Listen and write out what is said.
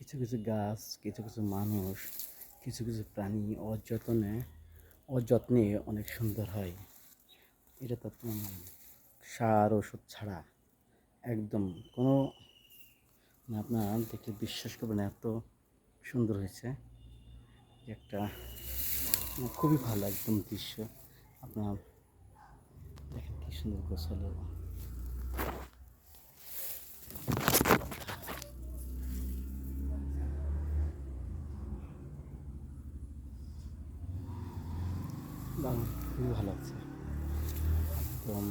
কিছু কিছু গাছ, কিছু কিছু মানুষ, কিছু কিছু প্রাণী অযত্নে অনেক সুন্দর হয়। এটা তো সার ওষুধ ছাড়া একদম কোনো, আপনার দেখলে বিশ্বাস করবেন এত সুন্দর হয়েছে। একটা খুবই ভালো একদম দৃশ্য। আপনার দেখেন কি সুন্দর গোছালো। খুবই ভালো লাগছে একদম।